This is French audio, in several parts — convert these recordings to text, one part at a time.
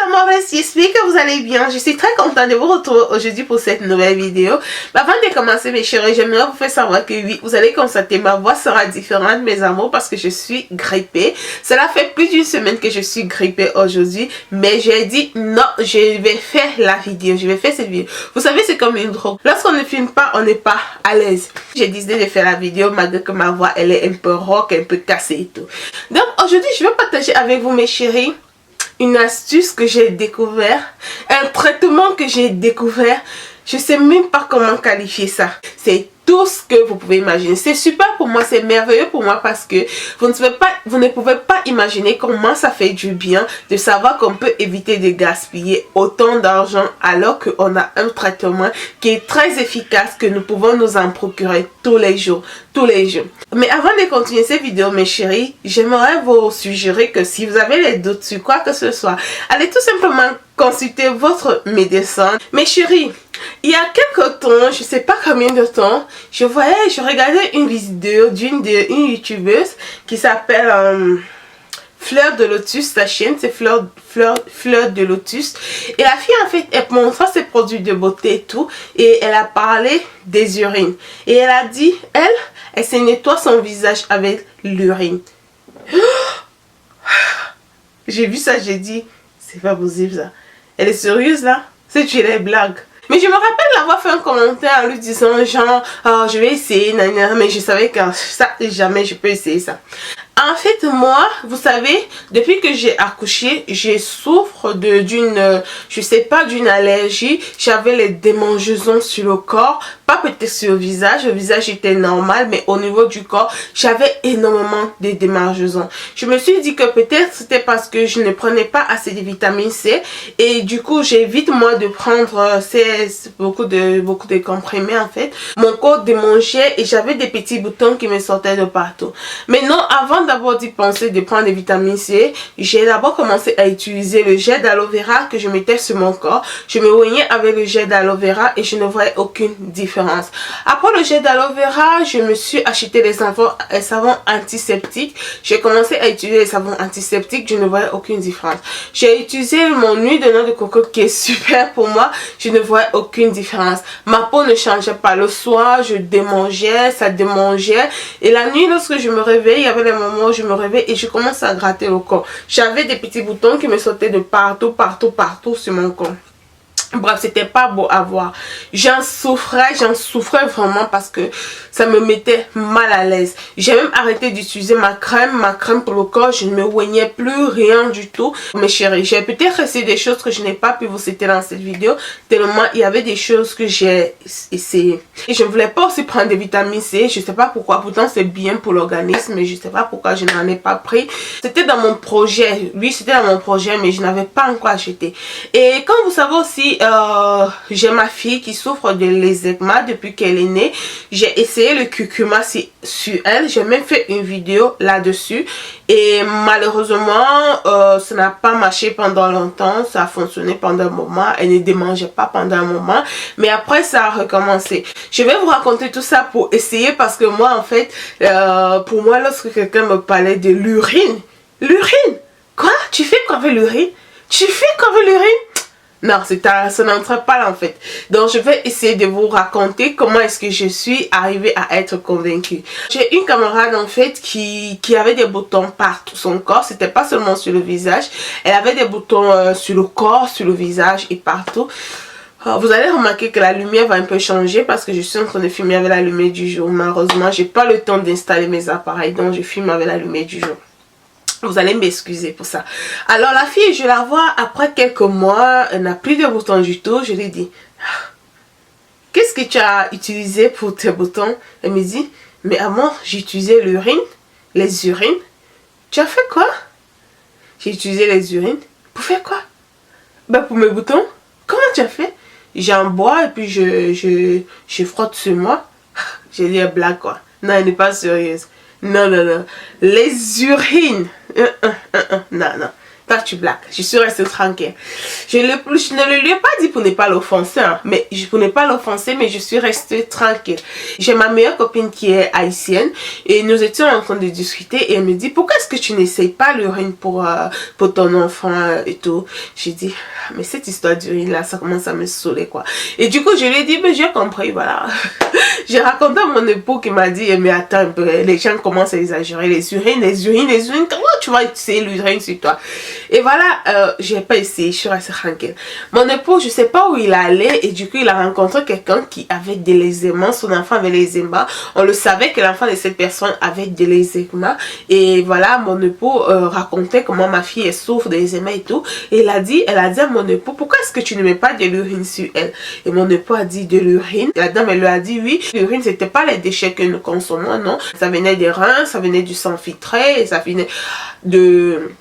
amours, j'espère que vous allez bien. Je suis très contente de vous retrouver aujourd'hui pour cette nouvelle vidéo. Mais avant de commencer mes chéris, j'aimerais vous faire savoir que oui, vous allez constater ma voix sera différente mes amours parce que je suis grippée. Cela fait plus d'une semaine que je suis grippée aujourd'hui, mais j'ai dit non, je vais faire la vidéo, je vais faire cette vidéo. Vous savez, c'est comme une drogue. Lorsqu'on ne filme pas, on n'est pas à l'aise. J'ai décidé de faire la vidéo malgré que ma voix elle est un peu rock, un peu cassée et tout. Donc aujourd'hui, je vais partager avec vous mes chéris une astuce que j'ai découvert, un traitement que j'ai découvert. Je sais même pas comment qualifier ça. C'est tout ce que vous pouvez imaginer. C'est super pour moi, c'est merveilleux pour moi parce que vous ne pouvez pas imaginer comment ça fait du bien de savoir qu'on peut éviter de gaspiller autant d'argent alors qu'on a un traitement qui est très efficace, que nous pouvons nous en procurer tous les jours. Mais avant de continuer cette vidéo, mes chéris, j'aimerais vous suggérer que si vous avez des doutes sur quoi que ce soit, allez tout simplement consulter votre médecin. Mes chéris, il y a quelques temps, je sais pas combien de temps, je regardais une vidéo d'une youtubeuse qui s'appelle Fleur de Lotus. La chaîne c'est Fleur de Lotus, et la fille en fait elle montrait ses produits de beauté et tout, et elle a parlé des urines, et elle a dit elle se nettoie son visage avec l'urine. J'ai vu ça, j'ai dit c'est pas possible ça. Elle est sérieuse là? C'est tu les blagues. Mais je me rappelle d'avoir fait un commentaire en lui disant genre oh, je vais essayer, mais je savais que ça jamais je peux essayer ça. En fait, moi, vous savez, depuis que j'ai accouché, je souffre d'une, je sais pas, d'une allergie. J'avais les démangeaisons sur le corps, pas peut-être sur le visage était normal, mais au niveau du corps, j'avais énormément de démangeaisons. Je me suis dit que peut-être c'était parce que je ne prenais pas assez de vitamine C, et du coup, j'évite moi de prendre beaucoup de comprimés en fait. Mon corps démangeait et j'avais des petits boutons qui me sortaient de partout. Mais non, avant d'abord d'y penser de prendre des vitamines C, j'ai d'abord commencé à utiliser le gel d'aloe vera que je mettais sur mon corps. Je me oignais avec le gel d'aloe vera et je ne voyais aucune différence. Après le gel d'aloe vera, je me suis acheté les savons antiseptiques. J'ai commencé à utiliser les savons antiseptiques, je ne voyais aucune différence. J'ai utilisé mon huile de noix de coco qui est super pour moi, je ne voyais aucune différence. Ma peau ne changeait pas. Le soir, je démangeais, ça démangeait, et la nuit lorsque je me réveillais, il y avait des moments où je me réveille et je commence à gratter le corps. J'avais des petits boutons qui me sautaient de partout sur mon corps. Bref, c'était pas beau à voir. J'en souffrais vraiment parce que ça me mettait mal à l'aise. J'ai même arrêté d'utiliser ma crème pour le corps. Je ne me oignais plus, rien du tout. Mes chéris, j'ai peut-être essayé des choses que je n'ai pas pu vous citer dans cette vidéo, tellement il y avait des choses que j'ai essayé. Et je ne voulais pas aussi prendre des vitamines C, je sais pas pourquoi, pourtant c'est bien pour l'organisme, mais je sais pas pourquoi je n'en ai pas pris. C'était dans mon projet, oui c'était dans mon projet, mais je n'avais pas encore acheté. Et comme vous savez aussi, j'ai ma fille qui souffre de l'eczéma depuis qu'elle est née. J'ai essayé le curcuma sur elle, j'ai même fait une vidéo là-dessus, et malheureusement ça n'a pas marché pendant longtemps. Ça a fonctionné pendant un moment, elle ne démangeait pas pendant un moment, mais après ça a recommencé. Je vais vous raconter tout ça pour essayer, parce que moi en fait pour moi, lorsque quelqu'un me parlait de l'urine, quoi, tu fais quoi avec l'urine, non, ça n'entre pas là en fait. Donc je vais essayer de vous raconter comment est-ce que je suis arrivée à être convaincue. J'ai une camarade en fait qui avait des boutons partout son corps. C'était pas seulement sur le visage. Elle avait des boutons sur le corps, sur le visage et partout. Vous allez remarquer que la lumière va un peu changer parce que je suis en train de filmer avec la lumière du jour. Malheureusement, j'ai pas le temps d'installer mes appareils, donc je filme avec la lumière du jour. Vous allez m'excuser pour ça. Alors la fille, je la vois après quelques mois, elle n'a plus de boutons du tout. Je lui dis, qu'est-ce que tu as utilisé pour tes boutons? Elle me dit, mais avant j'ai utilisé les urines. Tu as fait quoi? J'ai utilisé les urines. Pour faire quoi? Ben pour mes boutons. Comment tu as fait? J'en bois et puis je frotte sur moi. J'ai dit blague quoi. Non, elle n'est pas sérieuse. Non. Les urines. Non. toi tu blagues. Je suis restée tranquille. Je ne le lui ai pas dit pour ne pas l'offenser, hein, mais je suis restée tranquille. J'ai ma meilleure copine qui est haïtienne et nous étions en train de discuter et elle me dit pourquoi est-ce que tu n'essayes pas l'urine pour ton enfant et tout. J'ai dit mais cette histoire d'urine là ça commence à me saouler quoi. Et du coup je lui ai dit mais j'ai compris voilà. J'ai raconté à mon époux qui m'a dit mais attends un peu, les gens commencent à exagérer, les urines, comment tu vas essayer l'urine sur toi? Et voilà, j'ai pas essayé, je suis restée tranquille. Mon époux, je sais pas où il allait et du coup il a rencontré quelqu'un qui avait des lézémas, son enfant avait les lézémas. On le savait que l'enfant de cette personne avait des lézémas et voilà, mon époux racontait comment ma fille elle souffre des lézémas et tout. Et elle a dit à mon époux, pourquoi est-ce que tu ne mets pas de l'urine sur elle? Et mon époux a dit de l'urine. La dame elle lui a dit oui, l'urine c'était pas les déchets que nous consommons, non. Ça venait des reins, ça venait du sang filtré, ça venait de...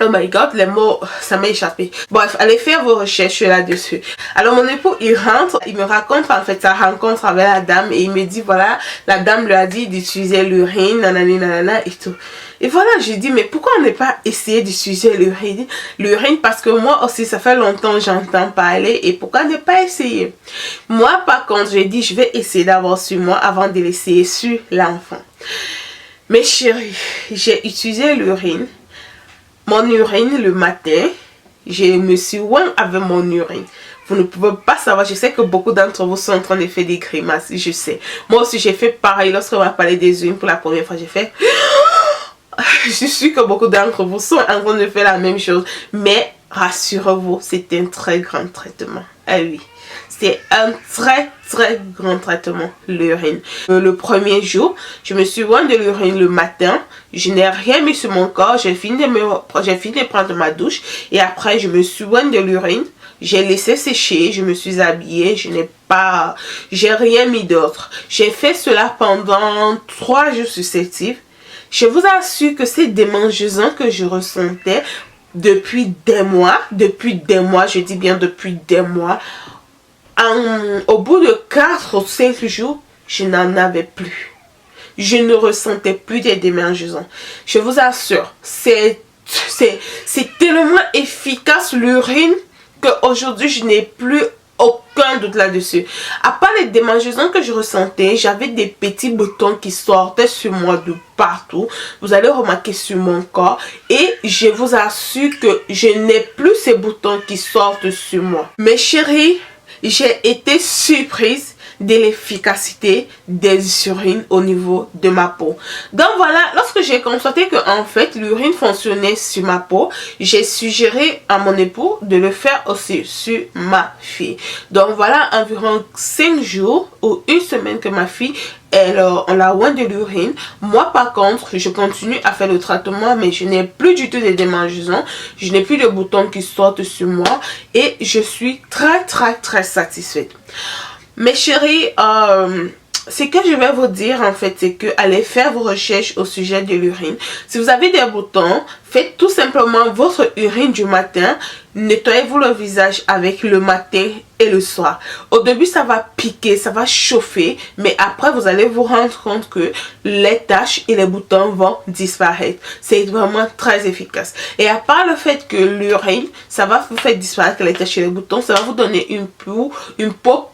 Oh my god, les mots, ça m'a échappé. Bref, allez faire vos recherches là-dessus. Alors mon époux, il rentre, il me raconte en fait sa rencontre avec la dame et il me dit voilà, la dame lui a dit d'utiliser l'urine, nanani nanana et tout. Et voilà, j'ai dit mais pourquoi on n'est pas essayé d'utiliser l'urine? L'urine parce que moi aussi ça fait longtemps que j'entends parler et pourquoi ne pas essayer? Moi par contre, j'ai dit je vais essayer d'abord sur moi avant de l'essayer sur l'enfant. Mes chéris, j'ai utilisé l'urine. Mon urine le matin, je me suis oint avec mon urine. Vous ne pouvez pas savoir, je sais que beaucoup d'entre vous sont en train de faire des grimaces, je sais. Moi aussi j'ai fait pareil lorsqu'on m'a parlé des urines pour la première fois, j'ai fait... Je suis sûre que beaucoup d'entre vous sont en train de faire la même chose. Mais rassurez-vous, c'est un très grand traitement. Ah oui, c'est un très grand traitement, l'urine. Le premier jour, je me suis oint de l'urine le matin. Je n'ai rien mis sur mon corps. J'ai fini de prendre ma douche. Et après, je me suis oint de l'urine. J'ai laissé sécher. Je me suis habillée. J'ai rien mis d'autre. J'ai fait cela pendant 3 jours successifs. Je vous assure que c'est démangeaisant que je ressentais depuis des mois, je dis bien depuis des mois. Au bout de 4 ou 5 jours, je n'en avais plus. Je ne ressentais plus des démangeaisons. Je vous assure, c'est tellement efficace l'urine qu'aujourd'hui je n'ai plus aucun doute là-dessus. À part les démangeaisons que je ressentais, j'avais des petits boutons qui sortaient sur moi de partout. Vous allez remarquer sur mon corps. Et je vous assure que je n'ai plus ces boutons qui sortent sur moi. Mes chéris, j'ai été surprise de l'efficacité des urines au niveau de ma peau. Donc voilà, lorsque j'ai constaté que en fait l'urine fonctionnait sur ma peau, j'ai suggéré à mon époux de le faire aussi sur ma fille. Donc voilà, environ 5 jours ou 1 semaine que ma fille on l'a oint de l'urine. Moi par contre, je continue à faire le traitement, mais je n'ai plus du tout de démangeaisons, je n'ai plus de boutons qui sortent sur moi et je suis très satisfaite. Mes chéris, ce que je vais vous dire en fait, c'est que allez faire vos recherches au sujet de l'urine. Si vous avez des boutons, faites tout simplement votre urine du matin. Nettoyez-vous le visage avec le matin et le soir. Au début, ça va piquer, ça va chauffer, mais après, vous allez vous rendre compte que les taches et les boutons vont disparaître. C'est vraiment très efficace. Et à part le fait que l'urine, ça va vous faire disparaître les taches et les boutons, ça va vous donner une peau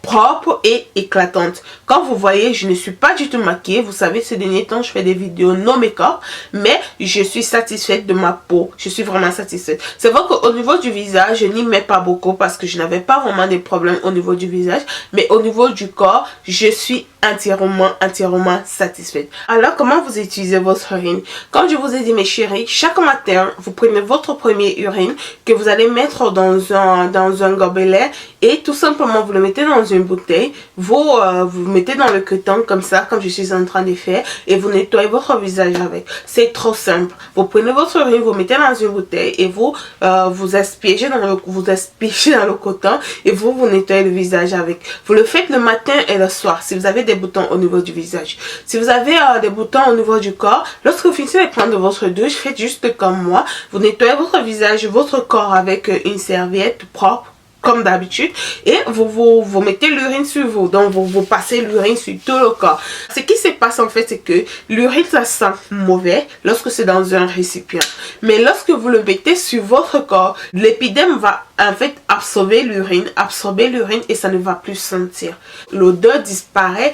propre et éclatante. Quand vous voyez, je ne suis pas du tout maquillée. Vous savez, ces derniers temps, je fais des vidéos no make-up, mais je suis satisfaite de ma peau. Je suis vraiment satisfaite. C'est vrai qu'au niveau du visage, je n'y mets pas beaucoup parce que je n'avais pas vraiment des problèmes au niveau du visage, mais au niveau du corps, je suis entièrement satisfaite. Alors, comment vous utilisez votre urine? Comme je vous ai dit mes chéris, chaque matin, vous prenez votre premier urine que vous allez mettre dans un gobelet et tout simplement vous le mettez dans une bouteille, vous mettez dans le coton comme ça, comme je suis en train de faire, et vous nettoyez votre visage avec. C'est trop simple. Vous prenez votre urine, vous mettez dans une bouteille et vous aspergez dans le coton et vous nettoyez le visage avec. Vous le faites le matin et le soir si vous avez des boutons au niveau du visage. Si vous avez des boutons au niveau du corps, lorsque vous finissez de prendre votre douche, faites juste comme moi. Vous nettoyez votre visage, votre corps avec une serviette propre comme d'habitude et vous mettez l'urine sur vous, donc vous passez l'urine sur tout le corps. Ce qui se passe en fait, c'est que l'urine ça sent mauvais lorsque c'est dans un récipient, mais lorsque vous le mettez sur votre corps, l'épiderme va en fait absorber l'urine et ça ne va plus sentir. L'odeur disparaît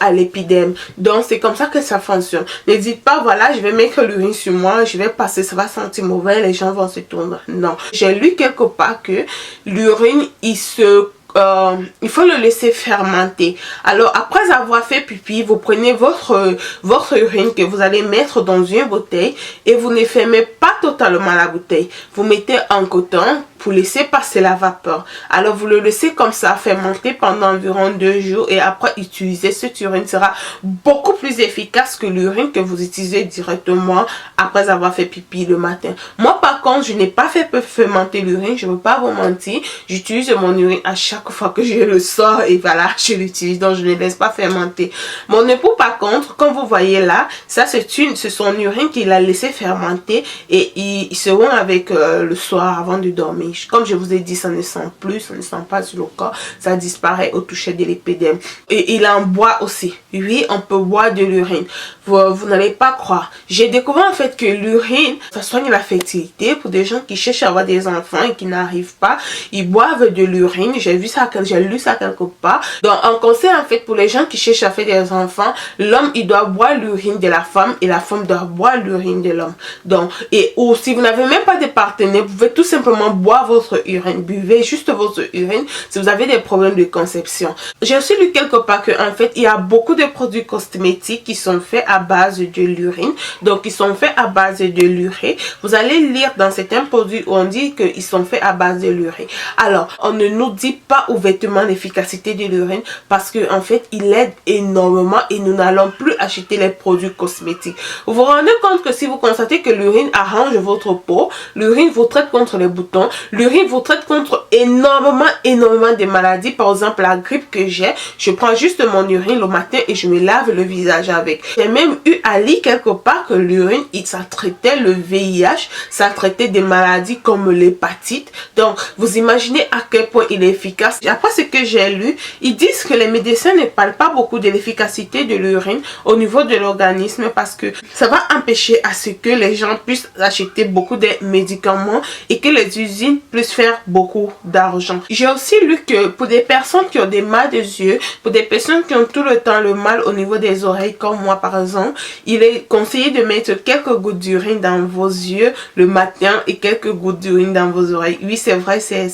à l'épiderme, donc c'est comme ça que ça fonctionne. Ne dites pas voilà je vais mettre l'urine sur moi, je vais passer, ça va sentir mauvais, les gens vont se tourner. Non, j'ai lu quelque part que l'urine il faut le laisser fermenter. Alors après avoir fait pipi, vous prenez votre urine que vous allez mettre dans une bouteille et vous ne fermez pas totalement la bouteille. Vous mettez en coton pour laisser passer la vapeur. Alors vous le laissez comme ça fermenter pendant environ 2 jours et après utiliser cette urine sera beaucoup plus efficace que l'urine que vous utilisez directement après avoir fait pipi le matin. Moi par contre je n'ai pas fait fermenter l'urine, je ne veux pas vous mentir, j'utilise mon urine à chaque fois que je le sors et voilà je l'utilise, donc je ne laisse pas fermenter. Mon époux par contre, comme vous voyez là, ça c'est son urine qu'il a laissé fermenter et il se rend avec le soir avant de dormir. Comme je vous ai dit, ça ne sent plus, ça ne sent pas sur le corps, ça disparaît au toucher de l'épiderme. Et il en boit aussi. Oui, on peut boire de l'urine. Vous n'allez pas croire. J'ai découvert en fait que l'urine, ça soigne la fertilité pour des gens qui cherchent à avoir des enfants et qui n'arrivent pas. Ils boivent de l'urine. J'ai lu ça quelque part. Donc, un conseil en fait pour les gens qui cherchent à faire des enfants, l'homme il doit boire l'urine de la femme et la femme doit boire l'urine de l'homme. Donc, ou si vous n'avez même pas de partenaire, vous pouvez tout simplement boire votre urine, buvez juste votre urine si vous avez des problèmes de conception. J'ai aussi lu quelque part que en fait il y a beaucoup de produits cosmétiques qui sont faits à base de l'urine, donc ils sont faits à base de l'urée. Vous allez lire dans certains produits où on dit qu'ils sont faits à base de l'urée. Alors on ne nous dit pas ouvertement l'efficacité de l'urine parce que en fait il aide énormément et nous n'allons plus acheter les produits cosmétiques. Vous vous rendez compte que si vous constatez que l'urine arrange votre peau, l'urine vous traite contre les boutons, l'urine vous traite contre énormément de maladies. Par exemple la grippe que j'ai, je prends juste mon urine le matin et je me lave le visage avec. J'ai même eu à lire quelque part que l'urine ça traitait le VIH, ça traitait des maladies comme l'hépatite. Donc vous imaginez à quel point il est efficace. Après ce que j'ai lu, ils disent que les médecins ne parlent pas beaucoup de l'efficacité de l'urine au niveau de l'organisme parce que ça va empêcher à ce que les gens puissent acheter beaucoup de médicaments et que les usines puissent faire beaucoup d'argent. J'ai aussi lu que pour des personnes qui ont des mal des yeux, pour des personnes qui ont tout le temps le mal au niveau des oreilles comme moi par exemple, il est conseillé de mettre quelques gouttes d'urine dans vos yeux le matin et quelques gouttes d'urine dans vos oreilles. Oui c'est vrai, c'est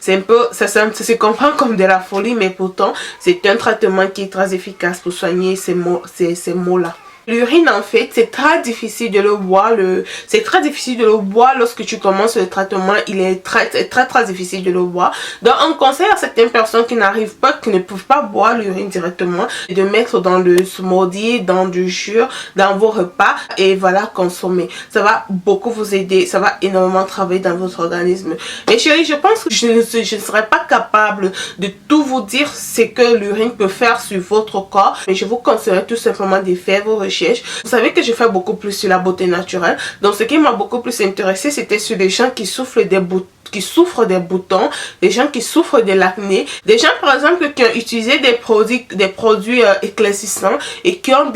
un peu, ça se comprend comme de la folie, mais pourtant c'est un traitement qui est très efficace pour soigner ces maux là. L'urine en fait c'est très difficile de le boire, lorsque tu commences le traitement, il est très difficile de le boire. Donc on conseille à certaines personnes qui n'arrivent pas, qui ne peuvent pas boire l'urine directement, de mettre dans le smoothie, dans du jus, dans vos repas et voilà consommer. Ça va beaucoup vous aider, ça va énormément travailler dans votre organisme. Mais chérie, je pense que je ne serai pas capable de tout vous dire ce que l'urine peut faire sur votre corps, mais je vous conseille tout simplement de faire vos recherches. Vous savez que je fais beaucoup plus sur la beauté naturelle. Donc ce qui m'a beaucoup plus intéressé, c'était sur les gens qui souffrent des boutons, des gens qui souffrent de l'acné, des gens par exemple qui ont utilisé des produits éclaircissants et qui ont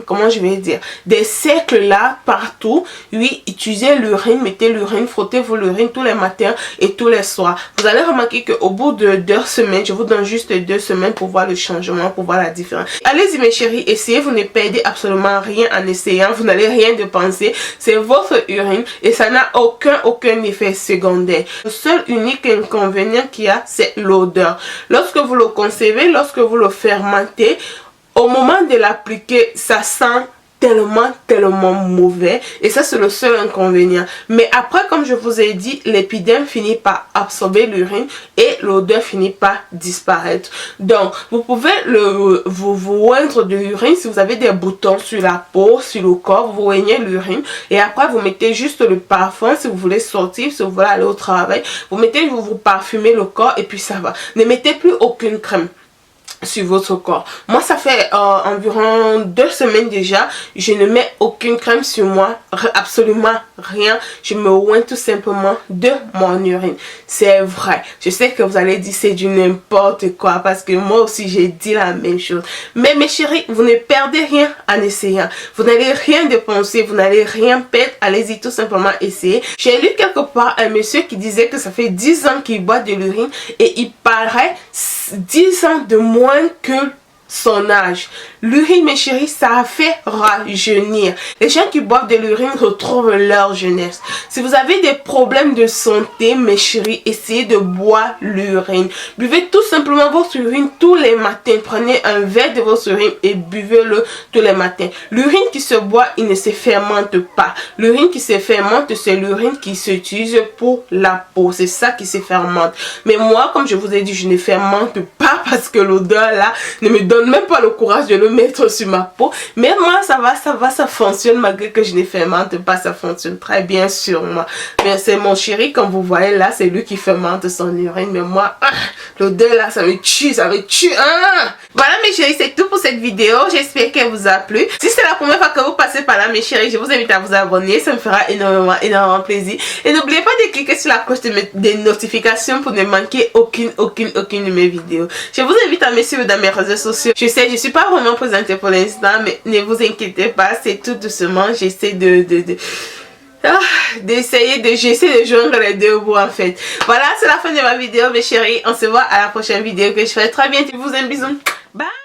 comment je vais dire, des cercles là partout. Oui, utilisez l'urine, mettez l'urine, frottez-vous l'urine tous les matins et tous les soirs. Vous allez remarquer qu'au bout de 2 semaines, je vous donne juste 2 semaines pour voir le changement, pour voir la différence. Allez-y mes chéris, essayez, vous ne perdez absolument rien en essayant, vous n'allez rien dépenser, c'est votre urine et ça n'a aucun effet secondaire. Le seul unique inconvénient qu'il y a, c'est l'odeur. Lorsque vous le conservez, lorsque vous le fermentez, au moment de l'appliquer, ça sent tellement mauvais et ça c'est le seul inconvénient. Mais après, comme je vous ai dit, l'épiderme finit par absorber l'urine et l'odeur finit par disparaître. Donc vous pouvez vous oindre de l'urine si vous avez des boutons sur la peau, sur le corps, vous oignez l'urine et après vous mettez juste le parfum si vous voulez sortir, si vous voulez aller au travail, vous parfumez le corps et puis ça va. Ne mettez plus aucune crème. sur votre corps. Moi ça fait environ 2 semaines déjà, je ne mets aucune crème sur moi, absolument rien. Je me oins tout simplement de mon urine. C'est vrai, je sais que vous allez dire c'est du n'importe quoi, parce que moi aussi j'ai dit la même chose, mais mes chéris, vous ne perdez rien en essayant, vous n'allez rien dépenser, vous n'allez rien perdre. Allez-y tout simplement essayer. J'ai lu quelque part un monsieur qui disait que ça fait 10 ans qu'il boit de l'urine et il paraît 10 ans de moins que son âge. L'urine, mes chéris, ça fait rajeunir. Les gens qui boivent de l'urine retrouvent leur jeunesse. Si vous avez des problèmes de santé, mes chéris, essayez de boire l'urine. Buvez tout simplement votre urine tous les matins. Prenez un verre de votre urine et buvez-le tous les matins. L'urine qui se boit, il ne se fermente pas. L'urine qui se fermente, c'est l'urine qui s'utilise pour la peau. C'est ça qui se fermente. Mais moi, comme je vous ai dit, je ne fermente pas parce que l'odeur là ne me donne même pas le courage de le mettre sur ma peau. Mais moi ça va, ça fonctionne malgré que je ne fermente pas, ça fonctionne très bien sur moi. Mais c'est mon chéri, comme vous voyez là, c'est lui qui fermente son urine. Mais moi, l'odeur là, ça me tue, ça me tue. Voilà mes chéris, c'est tout pour cette vidéo. J'espère qu'elle vous a plu. Si c'est la première fois que vous passez par là mes chéris, je vous invite à vous abonner, ça me fera énormément plaisir. Et n'oubliez pas de cliquer sur la cloche des notifications pour ne manquer aucune de mes vidéos. Je vous invite à me suivre dans mes réseaux sociaux. Je sais, je suis pas vraiment présentée pour l'instant, mais ne vous inquiétez pas, c'est tout doucement. J'essaie j'essaie de joindre les deux bouts en fait. Voilà, c'est la fin de ma vidéo mes chéris. On se voit à la prochaine vidéo que je ferai très bientôt. Je vous aime, bisous. Bye.